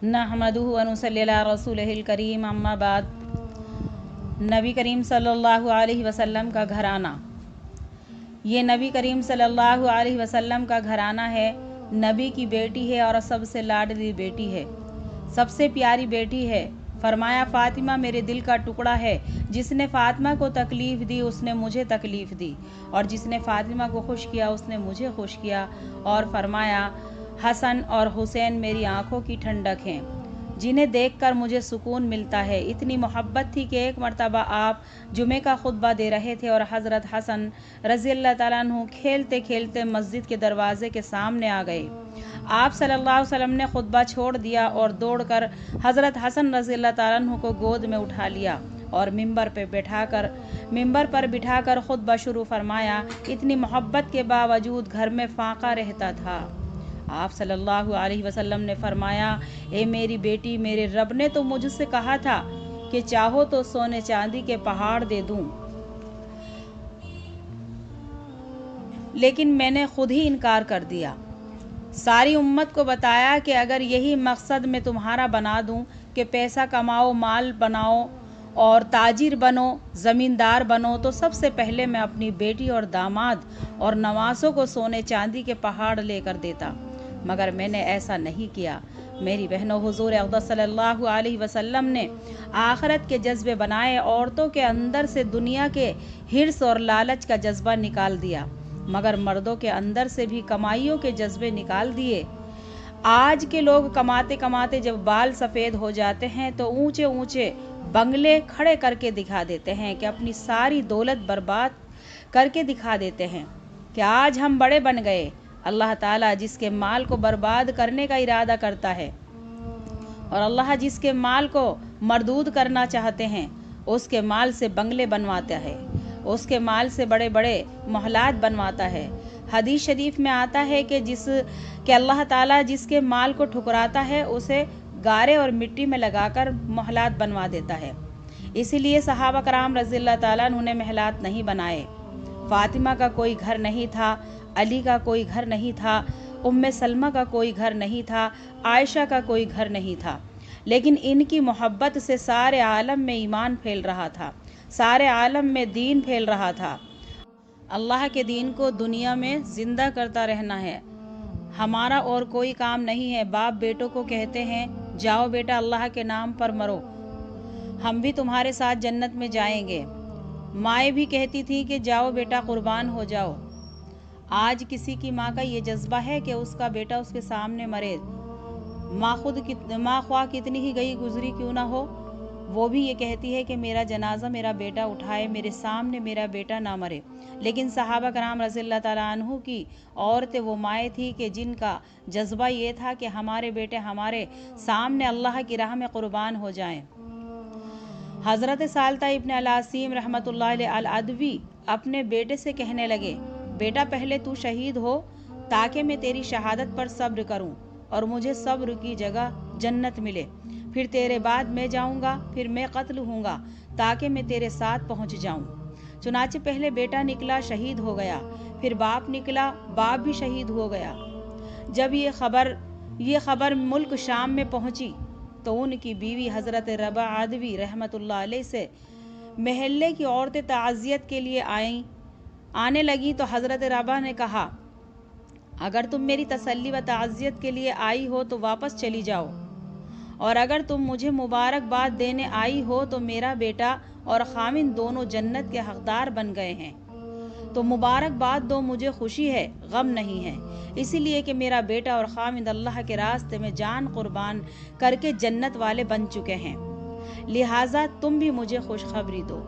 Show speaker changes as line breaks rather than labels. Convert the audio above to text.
नहमदुहु व नुसल्ली अला रसूलिहिल करीम, अम्मा बाद। नबी करीम सल्लल्लाहु अलैहि वसल्लम का घराना। ये नबी करीम सल्लल्लाहु अलैहि वसल्लम का घराना है। नबी की बेटी है और सबसे लाडली बेटी है, सबसे प्यारी बेटी है। फरमाया, फ़ातिमा मेरे दिल का टुकड़ा है। जिसने फ़ातिमा को तकलीफ़ दी उसने मुझे तकलीफ़ दी, और जिसने फ़ातिमा को खुश किया उसने मुझे खुश किया। और फरमाया, हसन और हुसैन मेरी आंखों की ठंडक हैं, जिन्हें देखकर मुझे सुकून मिलता है। इतनी मोहब्बत थी कि एक मर्तबा आप जुमे का खुतबा दे रहे थे और हज़रत हसन रज़ी अल्लाह ताला अन्हु खेलते खेलते मस्जिद के दरवाजे के सामने आ गए। आप सल्लल्लाहु अलैहि वसल्लम ने खुतबा छोड़ दिया और दौड़कर हज़रत हसन रज़ी अल्लाह ताला अन्हु को गोद में उठा लिया और मिंबर पर बिठाकर खुतबा शुरू फरमाया। इतनी मोहब्बत के बावजूद घर में फाका रहता था। आप सल्लल्लाहु अलैहि वसल्लम ने फरमाया, ए मेरी बेटी, मेरे रब ने तो मुझसे कहा था कि चाहो तो सोने चांदी के पहाड़ दे दूं, लेकिन मैंने खुद ही इनकार कर दिया। सारी उम्मत को बताया कि अगर यही मकसद मैं तुम्हारा बना दूं कि पैसा कमाओ, माल बनाओ और ताजिर बनो, ज़मींदार बनो, तो सबसे पहले मैं अपनी बेटी और दामाद और नवासों को सोने चांदी के पहाड़ लेकर देता, मगर मैंने ऐसा नहीं किया। मेरी बहनों, हुजूर अक़दस सल्लल्लाहु अलैहि वसल्लम ने आखिरत के जज्बे बनाए, औरतों के अंदर से दुनिया के हिर्स और लालच का जज्बा निकाल दिया, मगर मर्दों के अंदर से भी कमाइयों के जज्बे निकाल दिए। आज के लोग कमाते कमाते जब बाल सफ़ेद हो जाते हैं तो ऊंचे ऊंचे बंगले खड़े करके दिखा देते हैं कि अपनी सारी दौलत बर्बाद करके दिखा देते हैं कि आज हम बड़े बन गए। अल्लाह ताला जिसके माल को बर्बाद करने का इरादा करता है और अल्लाह जिसके माल को मरदूद करना चाहते हैं, उसके माल से बंगले बनवाता है, उसके माल से बड़े बड़े महलात बनवाता है। हदीस शरीफ में आता है कि अल्लाह ताला जिसके माल को ठुकराता है उसे गारे और मिट्टी में लगाकर महलात बनवा देता है। इसीलिए सहाबा कराम रज़ियल्लाहु ताला उन्होंने महलात नहीं बनाए। फ़ातिमा का कोई घर नहीं था, अली का कोई घर नहीं था, उम्मे सलमा का कोई घर नहीं था, आयशा का कोई घर नहीं था, लेकिन इनकी मोहब्बत से सारे आलम में ईमान फैल रहा था, सारे आलम में दीन फैल रहा था। अल्लाह के दीन को दुनिया में ज़िंदा करता रहना है, हमारा और कोई काम नहीं है। बाप बेटों को कहते हैं, जाओ बेटा अल्लाह के नाम पर मरो, हम भी तुम्हारे साथ जन्नत में जाएंगे। माएँ भी कहती थी कि जाओ बेटा कुर्बान हो जाओ। आज किसी की माँ का ये जज्बा है कि उसका बेटा उसके सामने मरे। माँ ख्वाह कितनी ही गई गुजरी क्यों ना हो, वो भी ये कहती है कि मेरा जनाजा मेरा बेटा उठाए, मेरे सामने मेरा बेटा ना मरे। लेकिन सहाबा कराम रज़ियल्लाहु ताला अन्हु की औरतें वो माएँ थी कि जिनका जज्बा ये था कि हमारे बेटे हमारे सामने अल्लाह की राह में कुर्बान हो जाएं। हज़रत सालता इब्न अल-आसीम रहमतुल्लाह अलैह अल-अदवी अपने बेटे से कहने लगे, बेटा पहले तू शहीद हो ताकि मैं तेरी शहादत पर सब्र करूं और मुझे सब्र की जगह जन्नत मिले। फिर तेरे बाद मैं जाऊंगा, फिर मैं कत्ल हूँगा ताकि मैं तेरे साथ पहुँच जाऊं। चुनाचे पहले बेटा निकला, शहीद हो गया, फिर बाप निकला, बाप भी शहीद हो गया। जब ये खबर मुल्क शाम में पहुँची तो उनकी बीवी हज़रत रबा आदवी रहमतुल्लाह अलैह से महल्ले की औरतें ताज़ियत के लिए आने लगी तो हज़रत रबा ने कहा, अगर तुम मेरी तसल्ली व ताज़ियत के लिए आई हो तो वापस चली जाओ, और अगर तुम मुझे मुबारकबाद देने आई हो तो मेरा बेटा और खामिन दोनों जन्नत के हकदार बन गए हैं, तो मुबारकबाद दो, मुझे खुशी है, गम नहीं है, इसीलिए कि मेरा बेटा और खामिन अल्लाह के रास्ते में जान कुर्बान करके जन्नत वाले बन चुके हैं, लिहाजा तुम भी मुझे खुशखबरी दो।